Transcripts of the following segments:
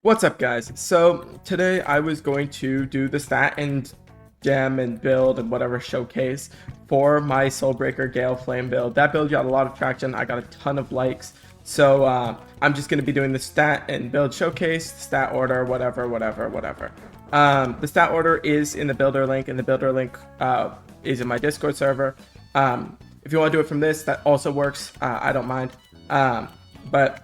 What's up, guys? So today I was going to do the stat and gem and build and whatever showcase for my Soulbreaker Gale Flame build. That build got a lot of traction. I got a ton of likes. So I'm just going to be doing the stat and build showcase, stat order, whatever. The stat order is in the builder link, and the builder link is in my Discord server. If you want to do it from this, that also works. I don't mind. But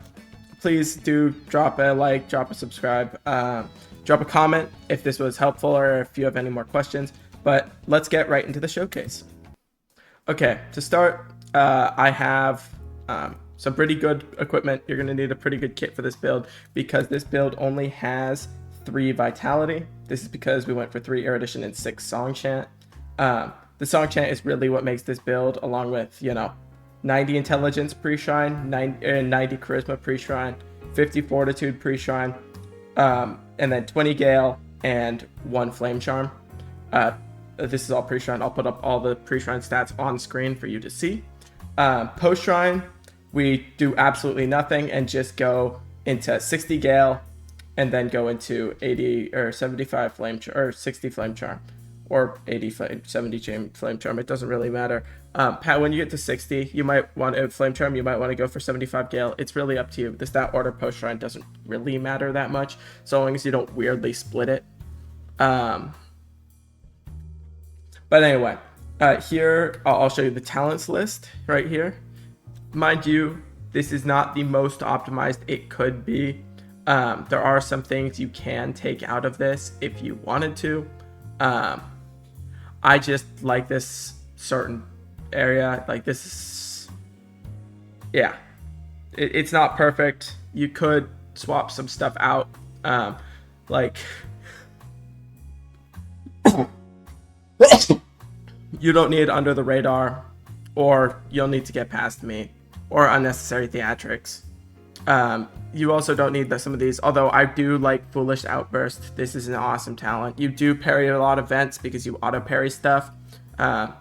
please do drop a like, drop a subscribe, drop a comment if this was helpful or if you have any more questions. But let's get right into the showcase. Okay, to start, I have some pretty good equipment. You're going to need a pretty good kit for this build because this build only has 3 vitality. This is because we went for 3 erudition and 6 song chant. The song chant is really what makes this build, along with, 90 intelligence pre-shrine, 90 charisma pre-shrine, 50 fortitude pre-shrine, and then 20 gale and 1 flame charm. This is all pre-shrine. I'll put up all the pre-shrine stats on screen for you to see. Post-shrine, we do absolutely nothing and just go into 60 gale and then go into 80 or 75 flame charm or 60 flame charm. Or 80 70 flame charm, it doesn't really matter. When you get to 60, you might want a flame charm, you might want to go for 75 gale. It's really up to you. The stat order post shrine doesn't really matter that much, so long as you don't weirdly split it. But anyway, here I'll show you the talents list right here. Mind you, this is not the most optimized it could be. There are some things you can take out of this if you wanted to. I just like this certain area. Like, this is, yeah, it's not perfect. You could swap some stuff out. Like, you don't need under the radar, or you'll need to get past me, or unnecessary theatrics. You also don't need some of these, although I do like Foolish Outburst. This is an awesome talent. You do parry a lot of vents because you auto parry stuff, and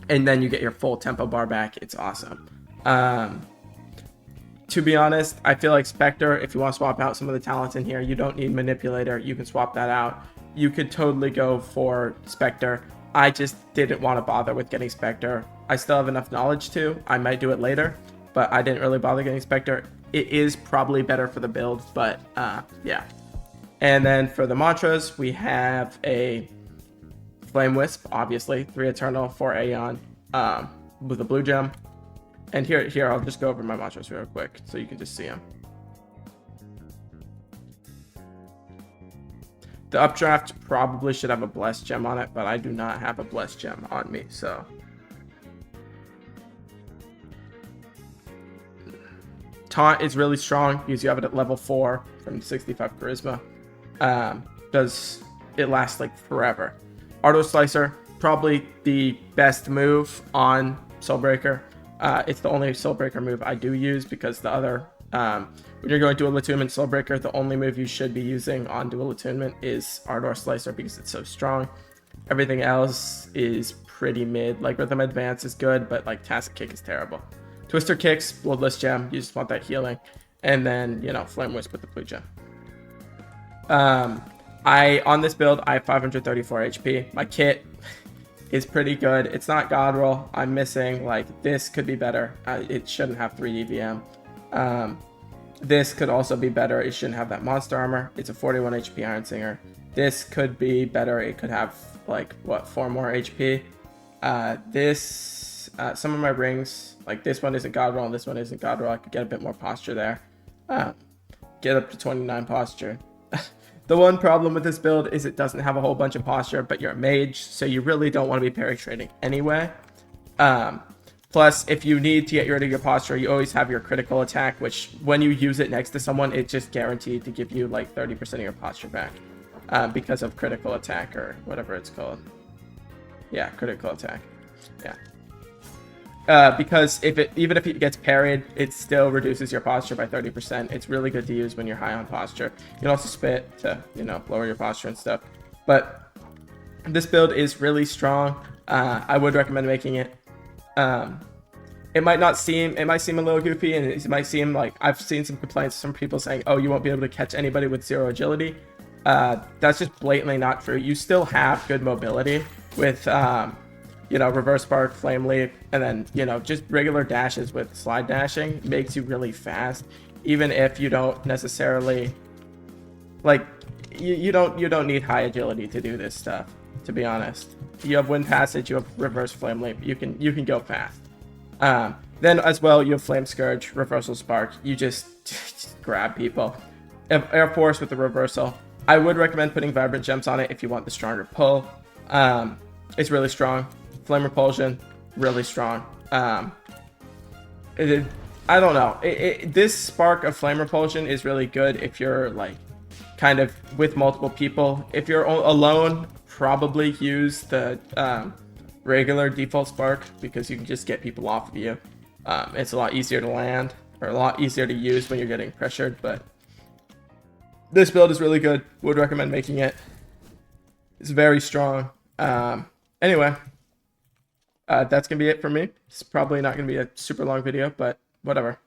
then you get your full tempo bar back. It's awesome. To be honest, I feel like Spectre, if you want to swap out some of the talents in here, you don't need Manipulator. You can swap that out. You could totally go for Spectre. I just didn't want to bother with getting Spectre. I still have enough knowledge to. I might do it later, but I didn't really bother getting Spectre. It is probably better for the build, but yeah. And then for the mantras, we have a Flame Wisp, obviously, 3 Eternal, 4 Aeon, with a blue gem. And here, I'll just go over my mantras real quick so you can just see them. The Updraft probably should have a Blessed Gem on it, but I do not have a Blessed Gem on me, so. Taunt is really strong because you have it at level 4 from 65 charisma. Because it lasts like forever. Ardo Slicer, probably the best move on Soulbreaker. It's the only Soulbreaker move I do use because the other, when you're going Dual Attunement Soulbreaker, the only move you should be using on Dual Attunement is Ardor Slicer because it's so strong. Everything else is pretty mid. Like, Rhythm Advance is good, but like Tacit Kick is terrible. Twister Kicks, Bloodless Gem, you just want that healing. And then, Flame Wisp with the blue gem. On this build, I have 534 HP. My kit is pretty good. It's not God Roll. I'm missing, like, this could be better. It shouldn't have 3 EVM. This could also be better. It shouldn't have that monster armor. It's a 41 HP Ironsinger. This could be better. It could have, like, 4 more HP. Some of my rings, like this one isn't God Roll and this one isn't God Roll. I could get a bit more posture there. Get up to 29 posture. The one problem with this build is it doesn't have a whole bunch of posture, but you're a mage, so you really don't want to be parry trading anyway. Plus, if you need to get rid of your posture, you always have your critical attack, which when you use it next to someone, it's just guaranteed to give you like 30% of your posture back because of critical attack or whatever it's called. Critical attack. Yeah. Because even if it gets parried, it still reduces your posture by 30%. It's really good to use when you're high on posture. You can also spit to, lower your posture and stuff. But this build is really strong. I would recommend making it. it might not seem, it might seem a little goofy, and it might seem like, I've seen some complaints from people saying, oh, you won't be able to catch anybody with 0 agility. That's just blatantly not true. You still have good mobility with, you know, reverse spark, flame leap, and then, you know, just regular dashes with slide dashing makes you really fast, even if you don't necessarily, like, you don't need high agility to do this stuff, to be honest. You have wind passage, you have reverse flame leap, you can go fast. Then as well, you have flame scourge, reversal spark. You just grab people. Air force with the reversal. I would recommend putting vibrant gems on it if you want the stronger pull. It's really strong. Flame repulsion, really strong. I don't know. This spark of flame repulsion is really good if you're like kind of with multiple people. If you're alone, probably use the regular default spark, because you can just get people off of you. It's a lot easier to land, or a lot easier to use when you're getting pressured, but this build is really good. Would recommend making it. It's very strong. Anyway, that's gonna be it for me. It's probably not gonna be a super long video, but whatever.